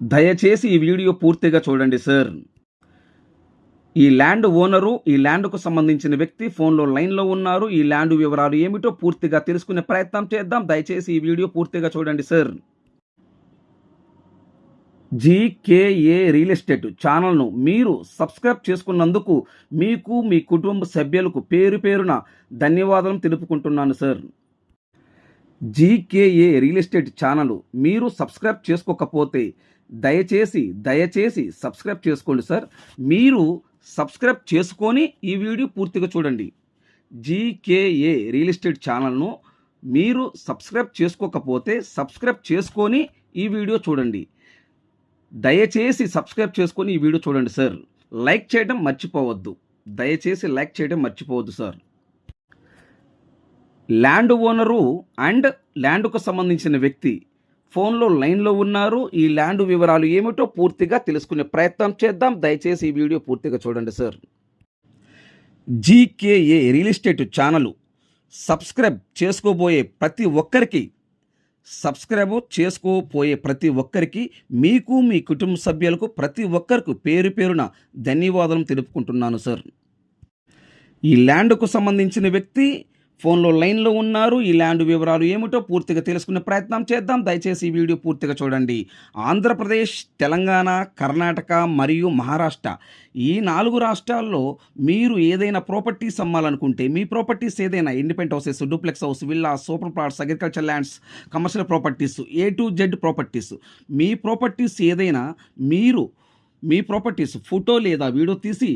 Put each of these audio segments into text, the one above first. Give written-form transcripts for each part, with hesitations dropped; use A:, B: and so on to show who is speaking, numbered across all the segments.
A: దయచేసి ఈ వీడియో పూర్తిగా చూడండి సార్. ఈ ల్యాండ్ ఓనరు, ఈ ల్యాండ్‌కు సంబంధించిన వ్యక్తి ఫోన్‌లో లైన్‌లో ఉన్నారు. ఈ ల్యాండ్ వివరాలు ఏమిటో పూర్తిగా తెలుసుకునే ప్రయత్నం చేద్దాం. దయచేసి ఈ వీడియో పూర్తిగా చూడండి సార్. జీకేఏ రియల్ ఎస్టేట్ ఛానల్‌ను మీరు సబ్స్క్రైబ్ చేసుకున్నందుకు మీకు, మీ కుటుంబ సభ్యులకు పేరు పేరున ధన్యవాదాలు తెలుపుకుంటున్నాను sir. GKA real estate channel మీరు సబ్స్క్రైబ్ చేసుకోకపోతే దయచేసి సబ్స్క్రైబ్ చేసుకోండి సార్. మీరు సబ్స్క్రైబ్ చేసుకొని ఈ వీడియో పూర్తిగా చూడండి. జీకేఏ రియల్ ఎస్టేట్ ఛానల్ను మీరు సబ్స్క్రైబ్ చేసుకోకపోతే సబ్స్క్రైబ్ చేసుకొని ఈ వీడియో చూడండి. దయచేసి సబ్స్క్రైబ్ చేసుకొని ఈ వీడియో చూడండి సార్. లైక్ చేయడం మర్చిపోవద్దు. దయచేసి లైక్ చేయడం మర్చిపోవద్దు సార్. ల్యాండ్ ఓనరు అండ్ ల్యాండ్కు సంబంధించిన వ్యక్తి ఫోన్లో లైన్లో ఉన్నారు. ఈ ల్యాండ్ వివరాలు ఏమిటో పూర్తిగా తెలుసుకునే ప్రయత్నం చేద్దాం. దయచేసి ఈ వీడియో పూర్తిగా చూడండి sir. GKA real estate channel subscribe చేసుకోబోయే ప్రతి ఒక్కరికి మీకు, మీ కుటుంబ సభ్యులకు ప్రతి ఒక్కరికి పేరు పేరున ధన్యవాదాలు తెలుపుకుంటున్నాను సార్. ఈ ల్యాండ్కు సంబంధించిన వ్యక్తి ఫోన్లో లైన్లో ఉన్నారు. ఈ ల్యాండ్ వివరాలు ఏమిటో పూర్తిగా తెలుసుకునే ప్రయత్నం చేద్దాం. దయచేసి ఈ వీడియో పూర్తిగా చూడండి. ఆంధ్రప్రదేశ్, తెలంగాణ, కర్ణాటక మరియు మహారాష్ట్ర ఈ 4 రాష్ట్రాల్లో మీరు ఏదైనా ప్రాపర్టీస్ అమ్మాలనుకుంటే, మీ ప్రాపర్టీస్ ఏదైనా independent houses, duplex house, villa, super plots, agriculture lands, commercial properties, A to Z properties, me properties ఏదైనా మీరు మీ ప్రాపర్టీస్ ఫోటో లేదా వీడియో తీసి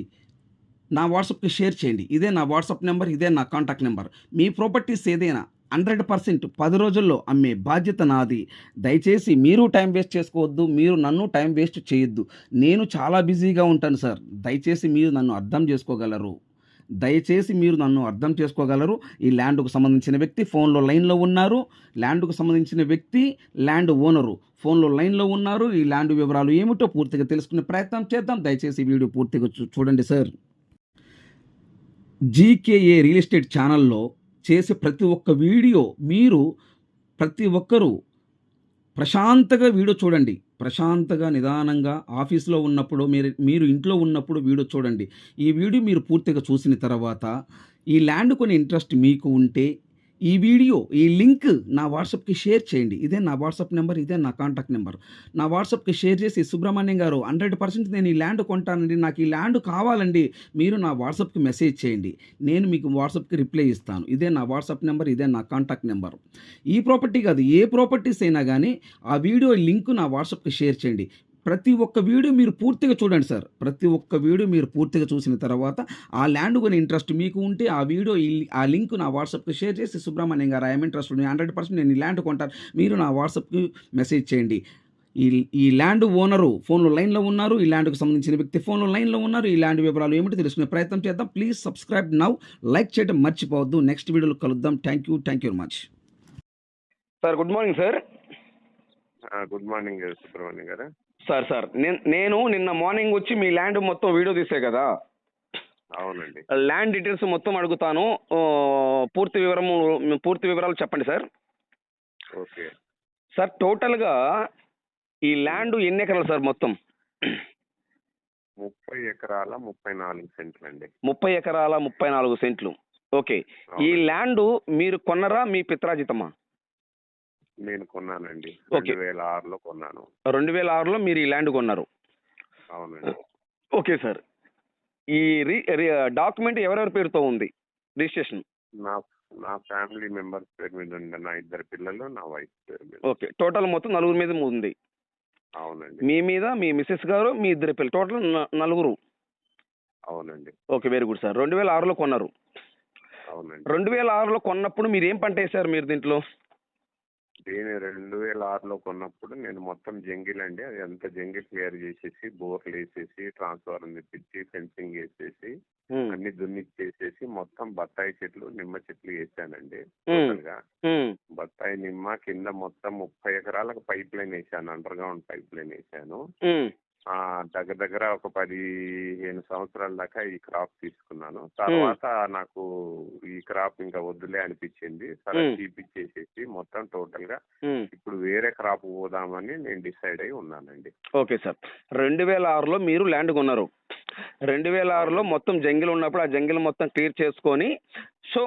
A: నా వాట్సాప్కి షేర్ చేయండి. ఇదే నా వాట్సాప్ నెంబర్, ఇదే నా కాంటాక్ట్ నెంబర్. మీ ప్రాపర్టీస్ ఏదైనా 100% 10 రోజుల్లో అమ్మే బాధ్యత నాది. దయచేసి మీరు టైం వేస్ట్ చేసుకోవద్దు. మీరు నన్ను టైం వేస్ట్ చేయొద్దు. నేను చాలా బిజీగా ఉంటాను సార్. దయచేసి మీరు నన్ను అర్థం చేసుకోగలరు. ఈ ల్యాండ్కు సంబంధించిన వ్యక్తి ఫోన్లో లైన్లో ఉన్నారు. ల్యాండ్కు సంబంధించిన వ్యక్తి ల్యాండ్ ఓనరు ఫోన్లో లైన్లో ఉన్నారు. ఈ ల్యాండ్ వివరాలు ఏమిటో పూర్తిగా తెలుసుకునే ప్రయత్నం చేద్దాం. దయచేసి ఈ వీడియో పూర్తిగా చూడండి సార్. జీకేఏ రియల్ ఎస్టేట్ ఛానల్లో చేసే ప్రతి ఒక్క వీడియో మీరు ప్రతి ఒక్కరూ ప్రశాంతంగా వీడియో చూడండి. ప్రశాంతంగా, నిదానంగా ఆఫీస్లో ఉన్నప్పుడు మీరు ఇంట్లో ఉన్నప్పుడు వీడియో చూడండి. ఈ వీడియో మీరు పూర్తిగా చూసిన తర్వాత ఈ ల్యాండ్ కొని ఇంట్రెస్ట్ మీకు ఉంటే ఈ లింక్ నా వాట్సాప్కి షేర్ చేయండి. ఇదే నా వాట్సాప్ నెంబర్, ఇదే నా కాంటాక్ట్ నెంబర్. నా వాట్సాప్కి షేర్ చేసి, సుబ్రహ్మణ్యం గారు 100% నేను ఈ ల్యాండ్ కొంటానండి, నాకు ఈ ల్యాండ్ కావాలండి, మీరు నా వాట్సాప్కి మెసేజ్ చేయండి. నేను మీకు వాట్సాప్కి రిప్లై ఇస్తాను. ఇదే నా వాట్సాప్ నెంబర్, ఇదే నా కాంటాక్ట్ నెంబర్. ఈ ప్రాపర్టీ కాదు, ఏ ప్రాపర్టీస్ అయినా కానీ ఆ వీడియో లింక్ నా వాట్సాప్కి షేర్ చేయండి. ప్రతి ఒక్క వీడియో మీరు పూర్తిగా చూడండి సార్. ప్రతి ఒక్క వీడియో మీరు పూర్తిగా చూసిన తర్వాత ఆ ల్యాండ్ కొని ఇంట్రెస్ట్ మీకు ఉంటే ఆ లింక్ నా వాట్సాప్కి షేర్ చేసి, సుబ్రహ్మణ్యం గారు ఐఎమ్ ఇంట్రెస్టెడ్, 100% నేను ఈ ల్యాండ్ కొంటాను, మీరు నా వాట్సాప్కి మెసేజ్ చేయండి. ఈ ల్యాండ్ ఓనరు ఫోన్లో లైన్లో ఉన్నారు. ఈ ల్యాండ్కు సంబంధించిన వ్యక్తి ఫోన్లో లైన్లో ఉన్నారు. ఈ ల్యాండ్ వివరాలు ఏమిటో తెలుసుకునే ప్రయత్నం చేద్దాం. Please subscribe now. లైక్ చేయడం మర్చిపోవద్దు. నెక్స్ట్ వీడియోలో కలుద్దాం. Thank you very much sir. Good morning sir.
B: Good morning Subrahmanyam గారు.
A: సార్ నేను నిన్న మార్నింగ్ వచ్చి మీ ల్యాండ్ మొత్తం వీడియో తీసే కదా.
B: అవునండి.
A: ల్యాండ్ డీటెయిల్స్ మొత్తం అడుగుతాను. పూర్తి వివరాలు చెప్పండి సార్.
B: ఓకే
A: సార్, టోటల్గా ఈ ల్యాండ్ ఎన్ని ఎకరాలు సార్ మొత్తం?
B: 30 ఎకరాల 34 సెంట్లు అండి.
A: 30 ఎకరాల 34 సెంట్లు. ఓకే. ఈ ల్యాండ్ మీరు కొన్నరా, మీ పిత్రాజితమా?
B: నేను కొన్నానండి.
A: ఓకే.
B: 2006లో కొన్నాను.
A: 2006లో మీరు ఈ ల్యాండ్ కొన్నారు.
B: అవునండి.
A: Okay sir. ఈ డాక్యుమెంట్ ఎవరెవరి పేరుతో ఉంది రిజిస్ట్రేషన్?
B: నా ఫ్యామిలీ మెంబర్స్ పేరు మీద ఉంది. నా 2 పిల్లలు, నా వైఫ్ పేరు మీద.
A: ఓకే. టోటల్ మొత్తం 4 మీద ఉంది.
B: అవునండి.
A: మీ మీద, మీ మిస్సెస్ గారు, మీ 2 పిల్లలు, టోటల్ 4.
B: అవునండి.
A: Okay, very good sir. 2006లో కొన్నారు.
B: అవునండి.
A: 2006లో కొన్నప్పుడు మీరు ఏం పంట వేశారు మీరు దీంట్లో?
B: నేను 2006లో కొన్నప్పుడు నేను మొత్తం జంగిల్ అండి, అది అంతా జంగిల్ క్లియర్ చేసేసి, బోర్లు వేసేసి, ట్రాన్స్ఫార్మర్ తెప్పించి, ఫెన్సింగ్ వేసేసి, అన్ని దున్నిచ్చేసేసి మొత్తం బత్తాయి చెట్లు, నిమ్మ చెట్లు వేసానండి. టోటల్గా బత్తాయి, నిమ్మ కింద మొత్తం 30 ఎకరాలకు పైప్ లైన్ వేసాను. అండర్ గ్రౌండ్ పైప్ లైన్ వేసాను. దగ్గర దగ్గర ఒక 15 సంవత్సరాల దాకా ఈ క్రాప్ తీసుకున్నాను. తర్వాత నాకు ఈ క్రాప్ ఇంకా వద్దులే అనిపించింది. సరే తీపిచ్చేసేసి మొత్తం టోటల్ గా ఇప్పుడు వేరే క్రాప్ పోదామని నేను డిసైడ్ అయి ఉన్నానండి.
C: Okay sir. 2006లో మీరు ల్యాండ్ కొన్నారు. 2006లో మొత్తం జంగిల్ ఉన్నప్పుడు ఆ జంగిల్ మొత్తం క్లియర్ చేసుకొని సో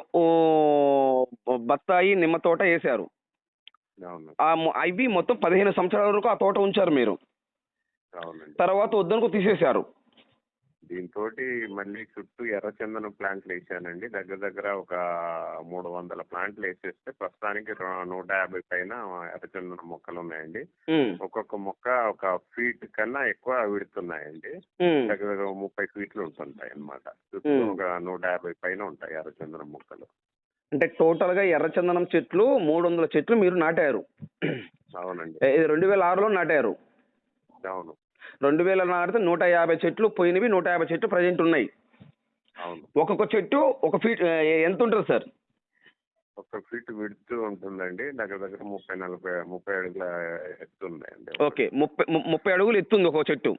C: బత్తాయి నిమ్మ తోట వేసారు.
B: అవును.
C: అవి మొత్తం 15 సంవత్సరాల వరకు ఆ తోట ఉంచారు మీరు.
B: అవునండి.
C: తర్వాత వద్దనుకో తీసేశారు.
B: దీంతో మళ్ళీ చుట్టూ ఎర్రచందనం ప్లాంట్లు వేసానండి. దగ్గర దగ్గర ఒక 300 ప్లాంట్లు వేసేస్తే ప్రస్తుతానికి 150 పైన ఎర్రచందనం మొక్కలు ఉన్నాయండి. ఒక్కొక్క మొక్క ఒక ఫీట్ కన్నా ఎక్కువ విడుతున్నాయండి. దగ్గర దగ్గర 30 ఫీట్లు ఉంటుంటాయి అన్నమాట. చుట్టూ ఒక 150 పైన ఉంటాయి ఎర్రచందనం మొక్కలు.
C: అంటే టోటల్ గా ఎర్రచందనం చెట్లు 300 చెట్లు మీరు నాటారు.
B: అవునండి.
C: 2006లో నాటారు.
B: అవును.
C: 2000 నాటితే 150 చెట్లు పోయినవి, 150 చెట్లు ప్రజెంట్ ఉన్నాయి.
B: అవును.
C: ఒక్కొక్క చెట్టు ఒక ఫీట్ ఎంత ఉంటుంది సార్?
B: ఒక ఫీట్ విడుతూ ఉంటుందండి. దగ్గర దగ్గర 30 అడుగుల ఎత్తు ఉన్నాయండి.
C: ఓకే, 30 అడుగులు ఎత్తుంది ఒక్కొక్క చెట్టు.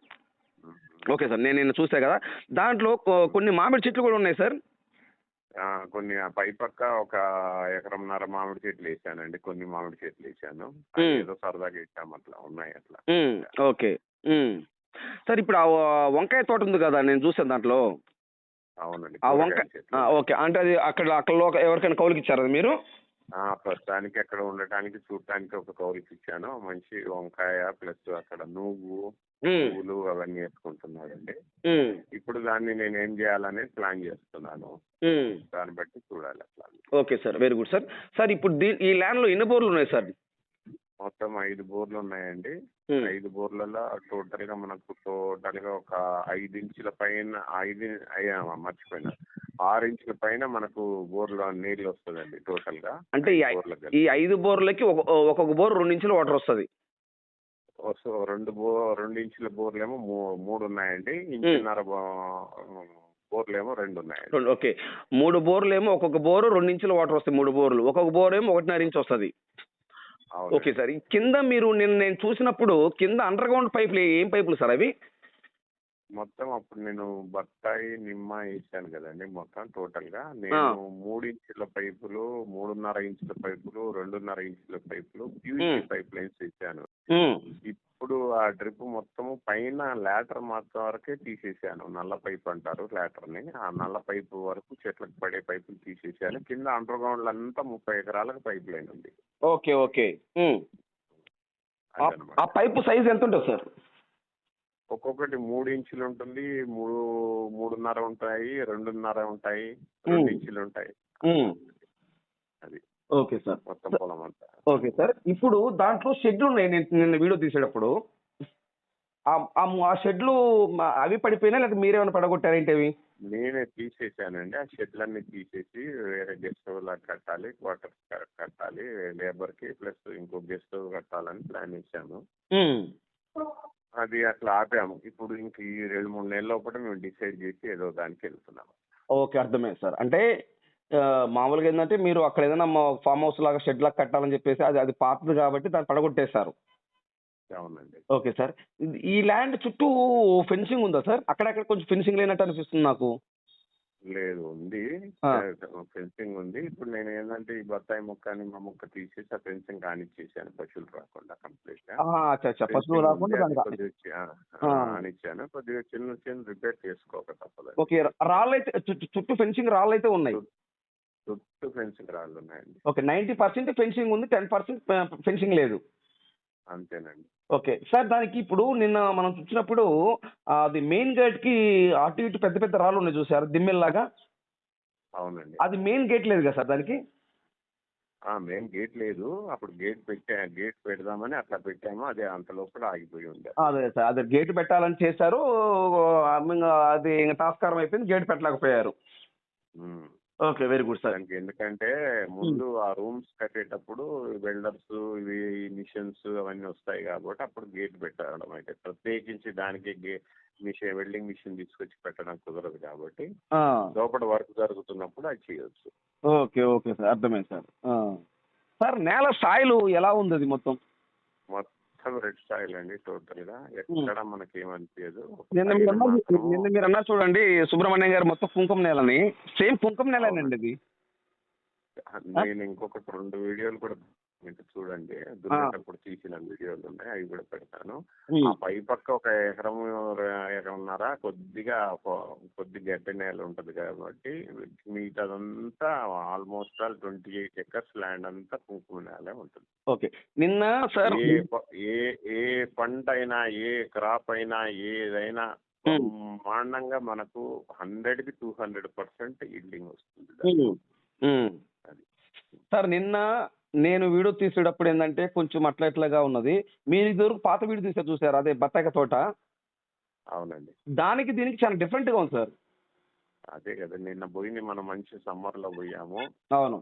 C: ఓకే సార్, నేను చూసా కదా. దాంట్లో కొన్ని మామిడి చెట్లు కూడా ఉన్నాయి సార్.
B: కొన్ని పై పక్క ఒక 1.5 ఎకరం మామిడి చెట్లు వేసానండి. కొన్ని మామిడి చెట్లు వేసాను. ఏదో సరదాగా వేసాము, అట్లా ఉన్నాయి అట్లా.
C: ఓకే సార్, ఇప్పుడు ఆ వంకాయ తోట ఉంది కదా, నేను చూసాను దాంట్లో.
B: అవునండి.
C: ఆ వంకాయ ఓకే, అంటే అది అక్కడ ఎవరికైనా కౌలుకి ఇచ్చారా అది మీరు?
B: ప్రస్తుతానికి అక్కడ ఉండటానికి చూడటానికి ఒక కౌలుకి ఇచ్చాను. మంచి వంకాయ ప్లస్ అక్కడ నువ్వు పువ్వులు అవన్నీ వేసుకుంటున్నాడండి. ఇప్పుడు దాన్ని నేను ఏం చేయాలనేది ప్లాన్ చేస్తున్నాను. దాన్ని బట్టి చూడాలి అట్లా.
C: Okay sir, very good sir. Sir ఇప్పుడు ఈ ల్యాండ్ లో ఎన్ని బోర్లు ఉన్నాయి సార్?
B: మొత్తం 5 బోర్లు ఉన్నాయండి. 5 బోర్లలో టోటల్ గా మనకు ఒక 5 ఇంచుల పైన మర్చిపోయినా 6 ఇంచుల పైన మనకు బోర్లో నీళ్ళు వస్తుందండి టోటల్ గా. అంటే
C: ఈ 5 బోర్లకి ఒక్కొక్క బోర్ 2 ఇంచుల వాటర్ వస్తుంది.
B: సో 2 ఇంచుల బోర్లేమో 3 ఉన్నాయండి. ఇంచున్నర బోర్లేమో 2 ఉన్నాయండి.
C: ఓకే, 3 బోర్లు ఏమో ఒక్కొక్క బోరు 2 ఇంచుల వాటర్ వస్తాయి. 3 బోర్లు, ఒక్కొక్క బోర్ ఏమో 1.5 ఇంచు వస్తుంది. ఓకే సార్, కింద మీరు నేను చూసినప్పుడు కింద అండర్ గ్రౌండ్ పైపులు ఏం పైపులు సార్ అవి?
B: మొత్తం అప్పుడు నేను బత్తాయి నిమ్మ వేసాను కదండి. మొత్తం టోటల్ గా నేను 3 ఇంచుల పైపులు, 3.5 ఇంచుల పైపులు, 2.5 ఇంచుల పైపులు, PVC పైప్ లైన్స్ ఇచ్చాను. ఇప్పుడు ఆ డ్రిప్ మొత్తము పైన లాటర్ మాత్రం వరకే తీసేసాను. నల్ల పైప్ అంటారు లాటర్ ని. ఆ నల్ల పైపు వరకు చెట్లకు పడే పైపులు తీసేసాను. కింద అండర్ గ్రౌండ్ అంతా 30 ఎకరాలకు పైప్ లైన్ ఉంది.
C: ఓకే ఓకే, ఆ పైపు సైజ్ ఎంత ఉంటుంది సార్?
B: ఒక్కొక్కటి 3 ఇంచులు ఉంటుంది, 3.5 ఉంటాయి, 2.5 ఉంటాయి, 2 ఇంచులు ఉంటాయి. అది
C: ఓకే సార్,
B: మొత్తం పొలం అంతా.
C: ఓకే సార్, ఇప్పుడు దాంట్లో షెడ్లు ఉన్నాయి. నిన్న వీడియో తీసేటప్పుడు ఆ షెడ్లు అవి పడిపోయినా లేదా మీరేమైనా పడగొట్టారేంటి అవి?
B: నేనే తీసేసానండి. ఆ షెడ్లన్నీ తీసేసి వేరే గెస్ట్ హౌస్ లాగా కట్టాలి, క్వార్టర్స్ కట్టాలి, లేబర్ కి ప్లస్ ఇంకో గెస్ట్ హౌస్ కట్టాలని ప్లాన్ చేశాను. అది అట్లా ఆపాము. ఇప్పుడు ఇంక ఈ 2-3 నెలల లోపల మేము డిసైడ్ చేసి ఏదో దానికి వెళ్తున్నాము.
C: ఓకే, అర్థమైంది సార్. అంటే మామూలుగా ఏంటంటే మీరు అక్కడ ఏదైనా ఫామ్ హౌస్ లాగా షెడ్ లాగా కట్టాలని చెప్పేసి అది పాతది కాబట్టి దాన్ని పడగొట్టేశారు.
B: అవునండి.
C: ఓకే సార్, ఈ ల్యాండ్ చుట్టూ ఫెన్సింగ్ ఉందా సార్? అక్కడక్కడ కొంచెం ఫెన్సింగ్ లేనట్టు అనిపిస్తుంది నాకు.
B: లేదు, ఉంది, ఫెన్సింగ్ ఉంది. ఇప్పుడు నేను ఏంటంటే ఈ బత్తాయి మొక్క నిమ్మ మొక్క తీసేసి ఆ ఫెన్సింగ్ కానిచ్చేసాను, పశువులు రాకుండా కంప్లీట్ గా.
C: పశువులు రాకుండా
B: కానిచ్చాను. కొద్దిగా చిన్న చిన్న రిపేర్ చేసుకోక తప్పదు.
C: ఓకే, రాళ్ళు అయితే చుట్టూ ఫెన్సింగ్ రాళ్ళు అయితే ఉన్నాయి.
B: చుట్టూ ఫెన్సింగ్ రాళ్ళు ఉన్నాయండి.
C: ఓకే, 90% ఫెన్సింగ్ ఉంది, 10% ఫెన్సింగ్ లేదు.
B: అంతేనండి.
C: ఓకే సార్, దానికి ఇప్పుడు నిన్న మనం చూసినప్పుడు అది మెయిన్ గేట్ కి అటు ఇటు పెద్ద పెద్ద రాళ్ళు ఉన్నాయి చూసారు, దిమ్మెల్లాగా.
B: అవునండి.
C: అది మెయిన్ గేట్ లేదు కదా సార్ దానికి?
B: మెయిన్ గేట్ లేదు. అప్పుడు గేట్ పెడదామని అట్లా పెట్టాము. అదే అంత లోపల ఆగిపోయి ఉంది.
C: అదే సార్, అదే గేట్ పెట్టాలని చేశారు. అది ఇంకా టాస్కారం అయిపోయింది, గేట్ పెట్టలేకపోయారు. Okay, very good sir.
B: ఎందుకంటే ముందు ఆ రూమ్స్ కట్టేటప్పుడు వెల్డర్స్ ఇవి మిషన్స్ అవన్నీ వస్తాయి కాబట్టి అప్పుడు గేట్ పెట్టడం అయితే ప్రత్యేకించి దానికి వెల్డింగ్ మిషన్ తీసుకొచ్చి పెట్టడం కుదరదు కాబట్టి లోపల వర్క్ జరుగుతున్నప్పుడు అది చేయొచ్చు.
C: ఓకే ఓకే సార్, అర్థమైంది సార్. సార్ నేల సాయిల్ ఎలా ఉంది అది మొత్తం?
B: మొత్తం రెడ్ సాయిల్ అండి టోటల్ గా, ఎక్కడ మనకేమనిపించదు.
C: నిన్న మీరు అన్నారు చూడండి సుబ్రహ్మణ్యం గారు మొత్తం కుంకుమ నేలని, సేమ్ కుంకుమ నేలేనండి ఇది.
B: నేను ఇంకొక 2 వీడియోలు కూడా మీకు చూడండి, దున్నేటప్పుడు తీసిన వీడియోలు ఉన్నాయి, అవి కూడా పెడతాను. ఆ పై పక్క ఒక ఎకరంన్నర కొద్దిగా గడ్డి నేల ఉంటది కాబట్టి మిగతాదంతా ఆల్మోస్ట్ 28 acres ల్యాండ్ అంతా కుంకుమ నేలే ఉంటుంది.
C: ఓకే. నిన్న సార్
B: ఏ పంట అయినా, ఏ క్రాప్ అయినా, ఏదైనా బ్రహ్మాండంగా మనకు 100కి 200% ఈల్డింగ్ వస్తుంది.
C: సార్ నిన్న నేను వీడియో తీసేటప్పుడు ఏంటంటే కొంచెం అట్లా ఉన్నది. మీరు ఇదివరకు పాత వీడియో చూసారు, అదే బత్తాయి తోట.
B: అవునండి.
C: దానికి దీనికి చాలా డిఫరెంట్ గా ఉంది సార్.
B: అదే కదా, నిన్న పోయింది మనం మంచి సమ్మర్ లో పోయాము.
C: అవును.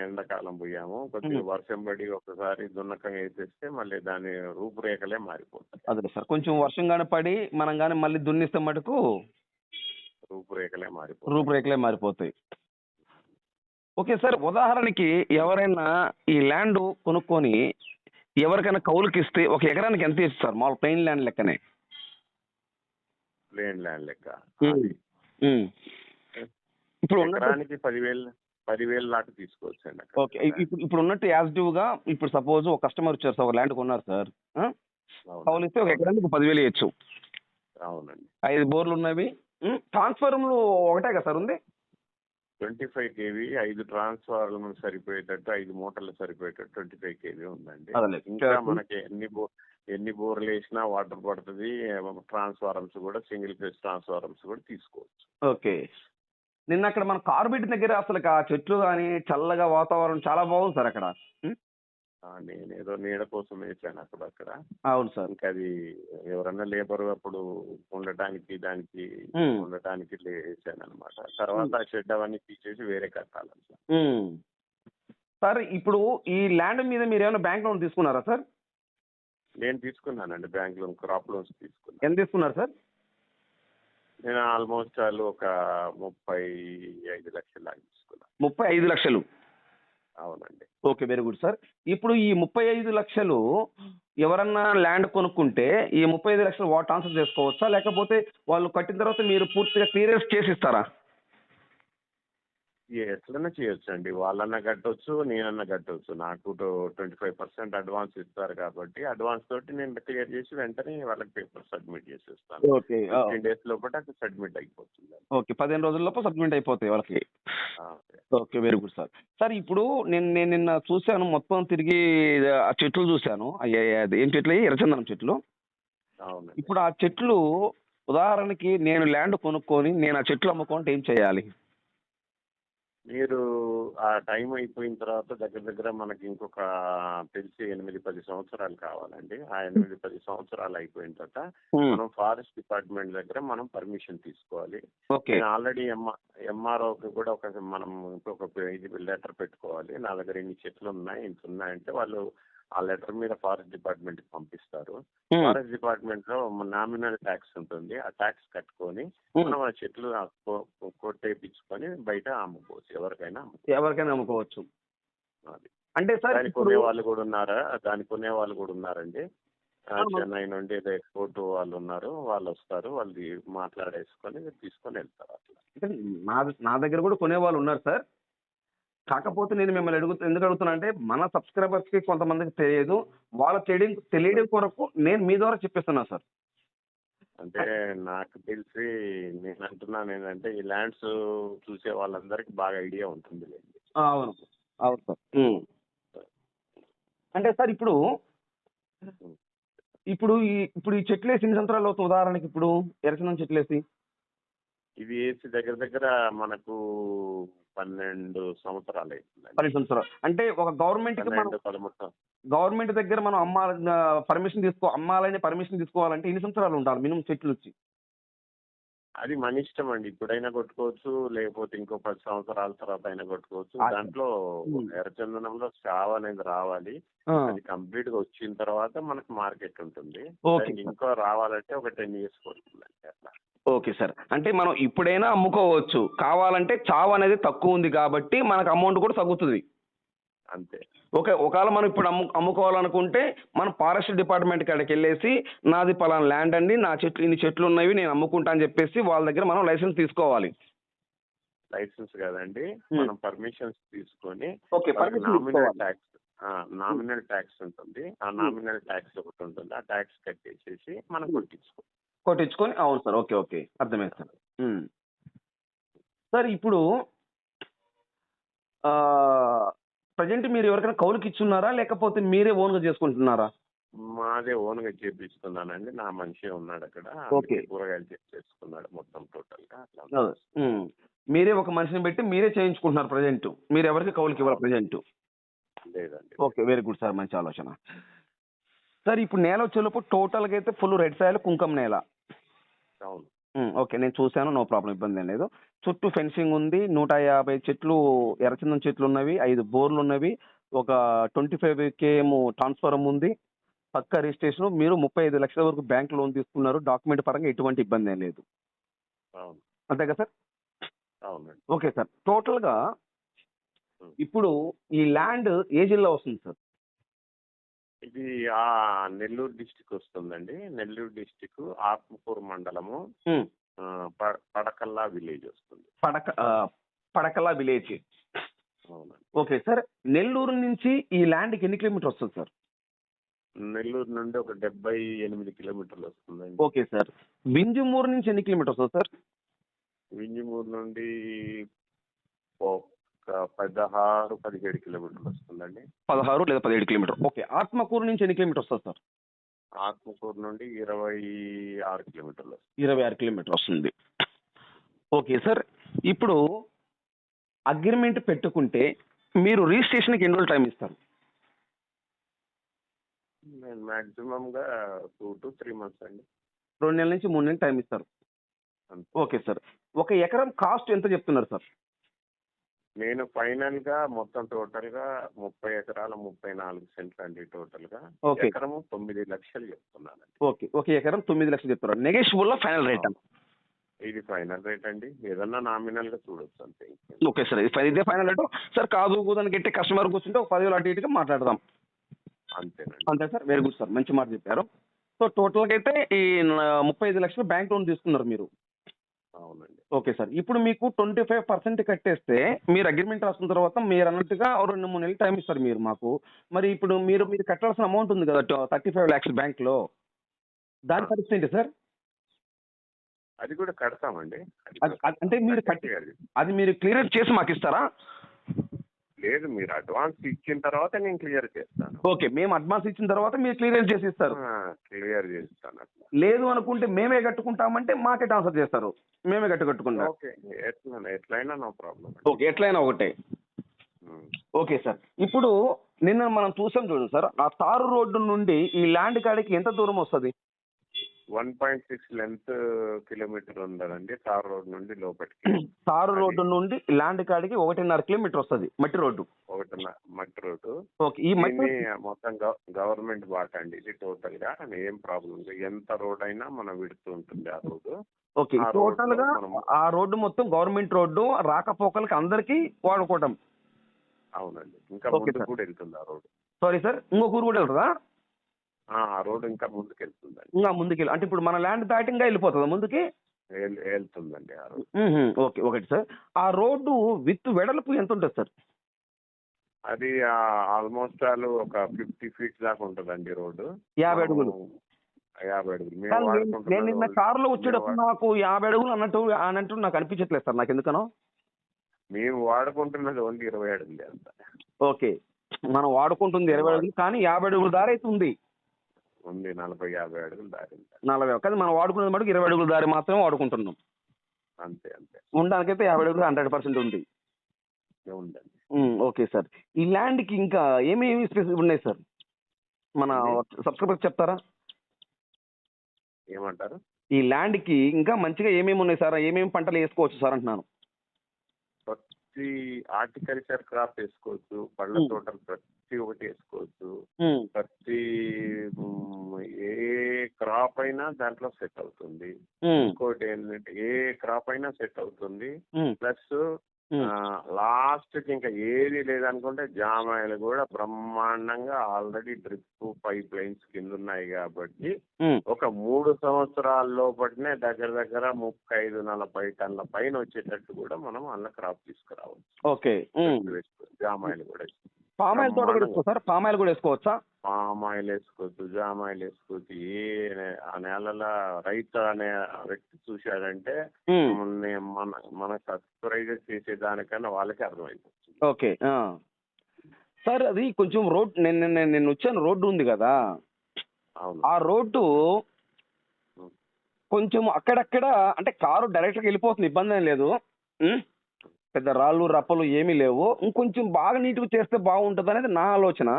B: ఎండాకాలం పోయాము, కొద్దిగా వర్షం పడి ఒకసారి దున్నకం వేసేస్తే మళ్ళీ దాని రూపురేఖలే మారిపోతాయి.
C: అదే సార్, కొంచెం వర్షం గాని పడి మనం గాని మళ్ళీ దున్నిస్తే మటుకు రూపురేఖలే మారిపోతాయి. ఓకే సార్, ఉదాహరణకి ఎవరైనా ఈ ల్యాండ్ కొనుక్కొని ఎవరికైనా కౌలుకి ఇస్తే ఒక ఎకరానికి ఎంత ఇస్తారు మామూలు ప్లెయిన్ ల్యాండ్ లెక్కనే?
B: ప్లెయిన్ ల్యాండ్ లెక్క
C: ఇప్పుడు
B: ఎకరానికి 10,000 దాకా తీసుకోవచ్చు అండి.
C: ఓకే. ఇప్పుడు ఉన్నట్టు యాజిటివ్ గా ఇప్పుడు సపోజ్ ఒక కస్టమర్ వచ్చారు సార్, ఒక ల్యాండ్ కొన్నారు సార్, కౌలు ఇస్తే ఒక ఎకరానికి 10,000 ఇవ్వచ్చు.
B: అవునండి.
C: 5 బోర్లు ఉన్నవి. ట్రాన్స్ఫార్మర్లు ఒకటే కదా సార్ ఉంది?
B: 25 kV 5 ట్రాన్స్ఫార్మర్లు సరిపోయేటట్టు, 5 మోటార్లు సరిపోయేటట్టు 25 kV ఉందండి. ఇంకా మనకి ఎన్ని బోర్లు వేసినా వాటర్ పడుతుంది. ట్రాన్స్ఫార్మర్స్ కూడా సింగిల్ ఫేజ్ ట్రాన్స్ఫార్మర్స్ కూడా తీసుకోవచ్చు.
C: ఓకే. నిన్న అక్కడ మన కార్బెట్ దగ్గర అసలు ఆ చెట్లు కానీ చల్లగా వాతావరణం చాలా బాగుంది సార్ అక్కడ.
B: నేనేదో నీడ కోసం వేసాను అక్కడ.
C: అవును సార్.
B: ఇంకా అది ఎవరన్నా లేబర్ అప్పుడు ఉండటానికి దానికి ఉండటానికి వేసాను అనమాట. తర్వాత షెడ్ అవన్నీ తీసేసి వేరే కట్టాలి
C: సార్. ఇప్పుడు ఈ ల్యాండ్ మీద మీరు ఏమైనా బ్యాంక్ లోన్ తీసుకున్నారా సార్?
B: నేను తీసుకున్నానండి, బ్యాంక్ లోన్, క్రాప్ లోన్స్ తీసుకున్నాను.
C: ఎంత తీసుకున్నారు సార్?
B: నేను ఆల్మోస్ట్ ఒక 35 లక్షలు లాగా తీసుకున్నాను.
C: 35 లక్షలు?
B: అవునండి.
C: Okay, very good sir. ఇప్పుడు ఈ 35 లక్షలు ఎవరన్నా ల్యాండ్ కొనుక్కుంటే ఈ 35 లక్షలు ట్రాన్స్ఫర్ చేసుకోవచ్చా, లేకపోతే వాళ్ళు కట్టిన తర్వాత మీరు పూర్తిగా క్లియరెన్స్ చేసి ఇస్తారా?
B: ఎట్లన్నా చేయొచ్చు అండి, వాళ్ళన్నా కట్టవచ్చు, నేనన్నా కట్టవచ్చు. నాకు 25% అడ్వాన్స్ ఇస్తారు కాబట్టి అడ్వాన్స్ తోటి నేను క్లియర్ చేసి వెంటనే వాళ్ళకి పేపర్ సబ్మిట్ చేసేస్తాను. 15 days లోపల సబ్మిట్ అయిపోతుంది.
C: ఓకే, 15 రోజుల్లోపు సబ్మిట్ అయిపోతాయి వాళ్ళకి. Okay, very good sir. Sir ఇప్పుడు నేను నిన్న చూశాను, మొత్తం తిరిగి ఆ చెట్లు చూశాను. ఏం చెట్లు? ఎర్రచందనం చెట్లు.
B: అవును. ఇప్పుడు
C: ఆ చెట్లు ఉదాహరణకి నేను ల్యాండ్ కొనుక్కొని నేను ఆ చెట్లు అమ్ముకుంటే ఏం చేయాలి?
B: మీరు ఆ టైం అయిపోయిన తర్వాత దగ్గర మనకి ఇంకొక తెలిసి 8-10 సంవత్సరాలు కావాలండి. ఆ 8-10 సంవత్సరాలు అయిపోయిన తర్వాత మనం ఫారెస్ట్ డిపార్ట్మెంట్ దగ్గర మనం పర్మిషన్ తీసుకోవాలి. నేను ఆల్రెడీ ఎంఆర్ఓకి కూడా మనం ఒక లెటర్ పెట్టుకోవాలి. నా దగ్గర ఇన్ని చెట్లు ఉన్నాయి, ఇంత ఉన్నాయంటే వాళ్ళు ఆ లెటర్ మీద ఫారెస్ట్ డిపార్ట్మెంట్ కి పంపిస్తారు. ఫారెస్ట్ డిపార్ట్మెంట్ లో నామినల్ ట్యాక్స్ ఉంటుంది, ఆ ట్యాక్స్ కట్టుకొని మనం ఆ చెట్లు కొట్టేపించుకొని బయట అమ్ముకోవచ్చు, ఎవరికైనా అమ్ముకోవచ్చు.
C: అంటే సార్
B: దానికి కొనే వాళ్ళు కూడా ఉన్నారండి. చెన్నై నుండి ఏదో ఎక్స్పోర్ట్ వాళ్ళు ఉన్నారు, వాళ్ళు వస్తారు, వాళ్ళు మాట్లాడేసుకొని తీసుకొని వెళ్తారు. అట్లా
C: నా దగ్గర కూడా కొనే వాళ్ళు ఉన్నారు సార్. కాకపోతే నేను మిమ్మల్ని ఎందుకు అడుగుతున్నా అంటే మన సబ్స్క్రైబర్స్ కి కొంతమందికి తెలియదు, వాళ్ళ తెలియడం కొరకు నేను మీ ద్వారా చెప్పిస్తున్నా సార్.
B: అంటే నాకు తెలిసి నేను అంటున్నాను ఏంటంటే ఈ ల్యాండ్స్ చూసే వాళ్ళందరికీ బాగా ఐడియా ఉంటుంది.
C: అవును సార్. అంటే సార్ ఇప్పుడు ఈ చెట్లు వేసి ఎన్ని సంవత్సరాలు అవుతుంది? ఉదాహరణకి ఇప్పుడు ఎర్రచందనం చెట్లు వేసి
B: ఇది వేసి దగ్గర మనకు 12 సంవత్సరాలు అవుతుంది.
C: 12 సంవత్సరాలు అంటే ఒక గవర్నమెంట్ దగ్గర మనం అమ్మాలని పర్మిషన్ తీసుకోవాలంటే ఎన్ని సంవత్సరాలు ఉండాలి మినిమం చెట్లు వచ్చి?
B: అది మన ఇష్టం అండి, ఇప్పుడైనా కొట్టుకోవచ్చు, లేకపోతే ఇంకో 10 సంవత్సరాల తర్వాత అయినా కొట్టుకోవచ్చు. దాంట్లో ఎర్రచందనంలో చావ్ అనేది రావాలి. అది కంప్లీట్ గా వచ్చిన తర్వాత మనకు మార్కెట్ ఉంటుంది. ఇంకో రావాలంటే ఒక 10 years పడుతుందండి అట్లా.
C: ఓకే సార్, అంటే మనం ఇప్పుడైనా అమ్ముకోవచ్చు, కావాలంటే చావు అనేది తక్కువ ఉంది కాబట్టి మనకు అమౌంట్ కూడా తగ్గుతుంది.
B: అంతే.
C: ఒకవేళ మనం ఇప్పుడు అమ్ముకోవాలనుకుంటే మనం ఫారెస్ట్ డిపార్ట్మెంట్ కాడికి వెళ్ళేసి నాది పలానా ల్యాండ్ అండి, నా చెట్లు ఇన్ని చెట్లు ఉన్నవి, నేను అమ్ముకుంటా అని చెప్పేసి వాళ్ళ దగ్గర మనం లైసెన్స్ తీసుకోవాలి.
B: లైసెన్స్ కాదండి,
C: ఉమ్.
B: మనం పర్మిషన్స్ తీసుకొని
C: ఓకే, పర్మిషన్
B: నామినల్
C: తీసుకోవాలి.
B: ట్యాక్స్ నామినల్ ట్యాక్స్ ఉంటుంది. ఆ నామినల్ ట్యాక్స్ ఒకటి ఉంటుంది. ఆ ట్యాక్స్ కట్టేసేసి మనం కొట్టించుకో.
C: కొట్టించుకొని, అవును సార్, ఓకే ఓకే, అర్థమైంది సార్. సార్ ఇప్పుడు ప్రజెంట్ మీరు ఎవరికైనా కౌలుకి ఇచ్చున్నారా, లేకపోతే మీరే ఓన్గా చేసుకుంటున్నారా?
B: మాదే ఓన్గా చేపిస్తున్నానండి. నా మనిషి ఉన్నాడు అక్కడ,
C: ఓకే.
B: అందుకే కూరగాయలు చేసుకున్నాడు మొత్తం టోటల్ గా అట్లా.
C: మీరే ఒక మనిషిని పెట్టి మీరే చేయించుకుంటున్నారు ప్రజెంట్, మీరు ఎవరికి కౌలుకి ఇవ్వాలి ప్రజెంట్?
B: లేదండి.
C: ఓకే, వెరీ గుడ్ సార్, మంచి ఆలోచన. సార్ ఇప్పుడు నేల వచ్చేలోపు టోటల్గా అయితే ఫుల్ రెడ్ సాయిల్, కుంకుమ నేల.
B: అవును.
C: ఓకే, నేను చూశాను, నో ప్రాబ్లం, ఇబ్బంది ఏం లేదు. చుట్టూ ఫెన్సింగ్ ఉంది, 150 చెట్లు, ఎర్రచందనం చెట్లు ఉన్నవి, 5 బోర్లు ఉన్నవి, ఒక 25 KM ట్రాన్స్ఫార్మర్ ఉంది, పక్క రిజిస్ట్రేషన్, మీరు 35 లక్షల వరకు బ్యాంక్ లోన్ తీసుకున్నారు, డాక్యుమెంట్ పరంగా ఎటువంటి ఇబ్బంది ఏం లేదు.
B: అవును.
C: అంతే కదా సార్?
B: అవునండి.
C: ఓకే సార్, టోటల్గా ఇప్పుడు ఈ ల్యాండ్ ఏ జిల్లా వస్తుంది సార్?
B: ఇది నెల్లూరు డిస్టిక్ వస్తుందండి. నెల్లూరు డిస్టిక్ ఆత్మకూరు మండలము, పడకల్లా విలేజ్ వస్తుంది.
C: పడకల్లా విలేజ్.
B: అవునండి.
C: ఓకే సార్, నెల్లూరు నుంచి ఈ ల్యాండ్కి ఎన్ని కిలోమీటర్ వస్తుంది సార్?
B: నెల్లూరు నుండి ఒక 78 కిలోమీటర్లు వస్తుందండి.
C: ఓకే సార్, వింజమూరు నుంచి ఎన్ని కిలోమీటర్ వస్తుంది సార్?
B: వింజమూరు నుండి ఒక 16-17 కిలోమీటర్లు వస్తుందండి.
C: 16 లేదా 17 కిలోమీటర్. ఓకే, ఆత్మకూరు నుంచి ఎన్ని కిలోమీటర్ వస్తుంది సార్?
B: ఆత్మకూరు నుండి 26 కిలోమీటర్లు వస్తుంది.
C: 26 కిలోమీటర్ వస్తుంది. ఓకే సార్, ఇప్పుడు అగ్రిమెంట్ పెట్టుకుంటే మీరు రిజిస్ట్రేషన్కి ఎన్ని రోజులు టైం ఇస్తారు?
B: నేను మాక్సిమం గా 2 to 3 months అండి.
C: 2 నెలల నుంచి 3 నెలలు టైం ఇస్తారు. ఓకే సార్, ఒక ఎకరం కాస్ట్ ఎంత చెప్తున్నారు సార్?
B: నేను ఫైనల్ గా మొత్తం టోటల్ గా 30 ఎకరాల 34 సెంట్లు అండి టోటల్ గా. ఎకరము 9 లక్షలు చెప్తున్నానండి.
C: ఓకే, ఒక ఎకరం 9 లక్షలు చెప్తున్నారు. Negotiable final rate?
B: ఇది ఫైనల్ రేట్ అండి, ఏదన్నా నామినల్ గా చూడొచ్చు అంతే.
C: ఓకే సార్, ఇదే ఫైనల్ రేటు సార్. కాదు కూదని గట్టి కస్టమర్ కూర్చుంటే ఒక 10,000 అటు ఇటుగా మాట్లాడదాం.
B: అంతేనండి.
C: అంతే సార్, వెరీ గుడ్ సార్, మంచి మాట చెప్పారు. సో టోటల్గా అయితే ఈ 35 లక్షలు బ్యాంక్ లోన్ తీసుకున్నారు మీరు.
B: అవునండి.
C: ఓకే సార్, ఇప్పుడు మీకు 25% కట్టేస్తే మీరు అగ్రిమెంట్ రాసుకున్న తర్వాత మీరు అన్నట్టుగా 2-3 నెలలు టైం ఇస్తారు మీరు మాకు. మరి ఇప్పుడు మీరు కట్టాల్సిన అమౌంట్ ఉంది కదా 35 lakhs బ్యాంక్ లో, దాని పరిస్థితి ఏంటి సార్?
B: అది కూడా కడతామండి.
C: అంటే మీరు అది మీరు క్లియర్ చేసి మాకు ఇస్తారా?
B: లేదు, మీరు అడ్వాన్స్ ఇచ్చిన తర్వాత నేను క్లియర్ చేస్తాను.
C: ఓకే, మేము అడ్వాన్స్ ఇచ్చిన తర్వాత మీరు క్లియర్ చేసి ఇస్తారు?
B: క్లియర్ చేస్తాను. అట్లా
C: లేదు అనుకుంటే మేమే కట్టుకుంటామంటే మాకే ట్రాన్స్ఫర్ చేస్తారు, మేమే కట్టుకుంటాం.
B: ఓకే, ఎట్లయినా నో ప్రాబ్లం.
C: ఓకే, ఎట్లయినా ఒకటే. ఓకే సార్, ఇప్పుడు నిన్న మనం చూసాం చూడండి సార్, ఆ తారు రోడ్డు నుండి ఈ ల్యాండ్ కాడికి ఎంత దూరం వస్తుంది?
B: 1.6 లెంత్ కిలోమీటర్ ఉందండి తార్ రోడ్ నుండి లోపలికి.
C: తారు రోడ్డు నుండి ల్యాండ్ కాడికి 1.5 కిలోమీటర్ వస్తుంది, మట్టి రోడ్డు.
B: మట్టి రోడ్డు.
C: ఓకే, ఈ మట్టి
B: మొత్తం గవర్నమెంట్ బాట అండి ఇది టోటల్ గా. ఏం ప్రాబ్లం లేదు, ఎంత రోడ్ అయినా మనం విడుతూ ఉంటుంది ఆ రోడ్డు.
C: ఓకే, టోటల్ గా ఆ రోడ్డు మొత్తం గవర్నమెంట్ రోడ్డు, రాకపోకలకి అందరికి వాడుకోవడం.
B: అవునండి, ఇంకా ముందు కూడా వెళ్తుంది ఆ రోడ్డు.
C: సారీ సార్, ఇంకొక ఊరు కూడా వెళ్తుందా?
B: ఆ రోడ్ ఇంకా ముందుకు వెళ్తుందండి.
C: ఇంకా ముందుకెళ్ళి అంటే ఇప్పుడు మన ల్యాండ్ దాటి ఇంకా వెళ్ళిపోతుందా ముందుకి?
B: వెళ్తుందండి ఆ రోడ్.
C: ఓకే, ఒకటి సార్, ఆ రోడ్డు విత్ వెడల్పు ఎంత ఉంటుంది సార్?
B: అది ఆల్మోస్ట్ ఒక 50 feet దాకా ఉంటుందండి రోడ్డు.
C: 50 అడుగులు.
B: 50 అడుగులు.
C: నేను నిన్న కారులో వచ్చేటప్పుడు నాకు 50 అడుగులు అన్నట్టు నాకు అనిపించట్లేదు సార్, నాకు ఎందుకనో.
B: మేము వాడుకుంటున్నది ఓన్లీ 20 అడుగులే అంత.
C: ఓకే, మనం వాడుకుంటుంది 20 అడుగులు, కానీ 50 అడుగుల దారి అయితే ఉంది.
B: 40-50 అడుగులు దారి.
C: 40, కానీ మనం వాడుకునేది మటుకు 20 అడుగుల దారి మాత్రమే వాడుకుంటున్నాం.
B: అంతే.
C: ఉండడానికైతే 50 అడుగులు 100% ఉంది.
B: ఉందండి.
C: ఓకే సార్, ఈ ల్యాండ్కి ఇంకా ఏమేమి స్పేసెస్ ఉన్నాయి సార్? మన సబ్స్క్రైబర్స్ చెప్తారా?
B: ఏమంటారు?
C: ఈ ల్యాండ్కి ఇంకా మంచిగా ఏమేమి ఉన్నాయి సార్, ఏమేమి పంటలు వేసుకోవచ్చు సార్ అంటున్నాను.
B: ప్రతి హార్టికల్చర్ క్రాప్ వేసుకోవచ్చు, పళ్ళ తోటలు ప్రతి ఒక్కటి వేసుకోవచ్చు. ప్రతి ఏ క్రాప్ అయినా దాంట్లో సెట్ అవుతుంది. ఇంకోటి ఏంటంటే ఏ క్రాప్ అయినా సెట్ అవుతుంది. ప్లస్ లాస్ట్కి ఇంకా ఏది లేదనుకుంటే జామాయిలు కూడా బ్రహ్మాండంగా ఆల్రెడీ డ్రిప్ పైప్ లైన్స్ కింద ఉన్నాయి కాబట్టి ఒక 3 సంవత్సరాల లోపటినే దగ్గర 35-40 టన్నుల పైన వచ్చేటట్టు కూడా మనం అన్న క్రాప్ తీసుకురావచ్చు.
C: ఓకే.
B: జామాయిలు కూడా
C: పామాయిల్ తోట కూడా వేసుకోవచ్చు సార్, పామాయిల్ కూడా వేసుకోవచ్చా?
B: పామాయిల్ వేసుకోవచ్చు, జామాయిల్ వేసుకోవచ్చు. ఆ నేలల రైతు అనే వ్యక్తి చూశాడంటే మన సబ్స్క్రైబ్ చేసే దానికన్నా వాళ్ళకి అర్థమైపోతుంది.
C: ఓకే సార్, అది కొంచెం రోడ్ నేను వచ్చాను, రోడ్డు ఉంది కదా,
B: అవును.
C: ఆ రోడ్డు కొంచెం అక్కడక్కడ అంటే కారు డైరెక్ట్గా వెళ్ళిపోతుంది, ఇబ్బంది ఏం లేదు, పెద్ద రాళ్ళు రప్పలు ఏమీ లేవు. ఇంకొంచెం బాగా నీట్గా చేస్తే బాగుంటుంది అనేది నా ఆలోచన.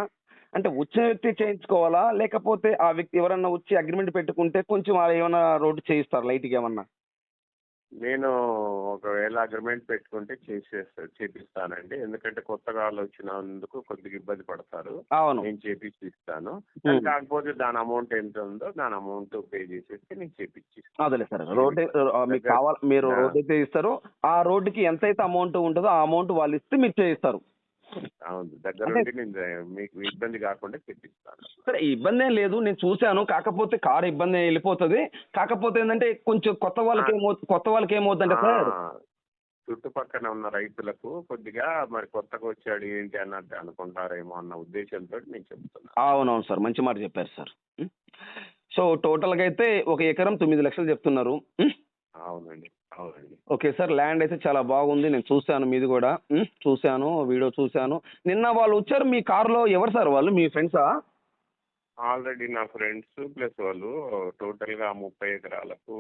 C: అంటే వచ్చిన వ్యక్తి చేయించుకోవాలా, లేకపోతే ఆ వ్యక్తి ఎవరన్నా వచ్చి అగ్రిమెంట్ పెట్టుకుంటే కొంచెం ఏమైనా రోడ్డు చేయిస్తారు లైట్గా ఏమన్నా?
B: నేను ఒకవేళ అగ్రిమెంట్ పెట్టుకుంటే చేపిస్తానండి. ఎందుకంటే కొత్తగా వాళ్ళు వచ్చినందుకు కొద్దిగా ఇబ్బంది పడతారు.
C: అవును,
B: నేను చేపించి ఇస్తాను. కాకపోతే దాని అమౌంట్ ఎంత ఉందో దాని అమౌంట్ పే చేసేస్తే నేను చేపించిస్తాను.
C: అదేలే సార్, రోడ్డు మీకు కావాలి, మీరు రోడ్ అయితే ఇస్తారు, ఆ రోడ్డుకి ఎంత అయితే అమౌంట్ ఉంటుందో ఆ అమౌంట్ వాళ్ళు ఇస్తే మీరు చేయిస్తారు.
B: అవును, దగ్గరుండి నేను మీకు ఇబ్బంది కాకుండా తెప్పిస్తాను.
C: సరే, ఇబ్బంది ఏం లేదు, నేను చూశాను. కాకపోతే కారు ఇబ్బంది వెళ్ళిపోతుంది. కాకపోతే ఏంటంటే కొంచెం కొత్త వాళ్ళకి ఏమవుతుందంటే సార్,
B: చుట్టుపక్కల ఉన్న రైతులకు కొద్దిగా మరి కొత్తగా వచ్చాడు ఏంటి అన్నట్టు అనుకుంటారేమో అన్న ఉద్దేశంతో నేను చెప్తున్నాను.
C: అవునవును సార్, మంచి మాట చెప్పారు సార్. సో టోటల్గా అయితే 1 ఎకరం 9 లక్షలు చెప్తున్నారు.
B: అవునండి, అవునండి.
C: ఓకే సార్, ల్యాండ్ అయితే చాలా బాగుంది, నేను చూశాను, మీది కూడా చూశాను, వీడియో చూశాను. నిన్న వాళ్ళు వచ్చారు మీ కారులో, ఎవరు సార్ వాళ్ళు, మీ ఫ్రెండ్సా?
B: ఆల్రెడీ నా ఫ్రెండ్స్ ప్లస్ వాళ్ళు టోటల్గా 30 ఎకరాలకు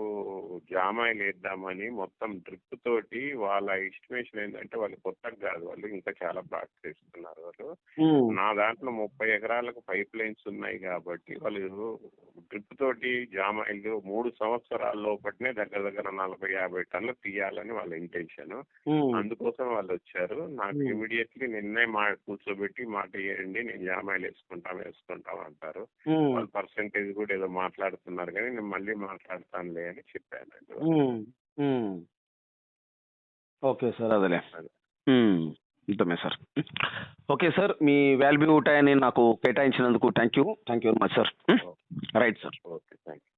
B: జామాయిలు వేద్దామని మొత్తం డ్రిప్ తోటి వాళ్ళ ఎస్టిమేషన్ ఏంటంటే వాళ్ళు కొత్తగా కాదు, వాళ్ళు ఇంకా చాలా ప్రాక్టీస్ చేస్తున్నారు. వాళ్ళు నా దాంట్లో 30 ఎకరాలకు పైప్ లైన్స్ ఉన్నాయి కాబట్టి వాళ్ళు డ్రిప్ తోటి జామాయిలు 3 సంవత్సరాల లోపటినే దగ్గర 40-50 టన్నులు తీయాలని వాళ్ళ ఇంటెన్షన్. అందుకోసం వాళ్ళు వచ్చారు. నాకు ఇమీడియట్లీ నిన్నే కూర్చోబెట్టి మాట చేయండి, నేను జామాయిలు వేసుకుంటాం అంటారు. వాళ్ళ పర్సెంటేజ్ కూడా ఏదో మాట్లాడుతున్నారు కానీ నేను మళ్ళీ మాట్లాడతానులే అని చెప్పానండి.
C: ఓకే సార్, అదేలే, నిజమే సార్. ఓకే సార్, మీ వాల్యూ టైంని నాకు కేటాయించినందుకు thank you very much sir. Right sir.
B: Okay, thank you.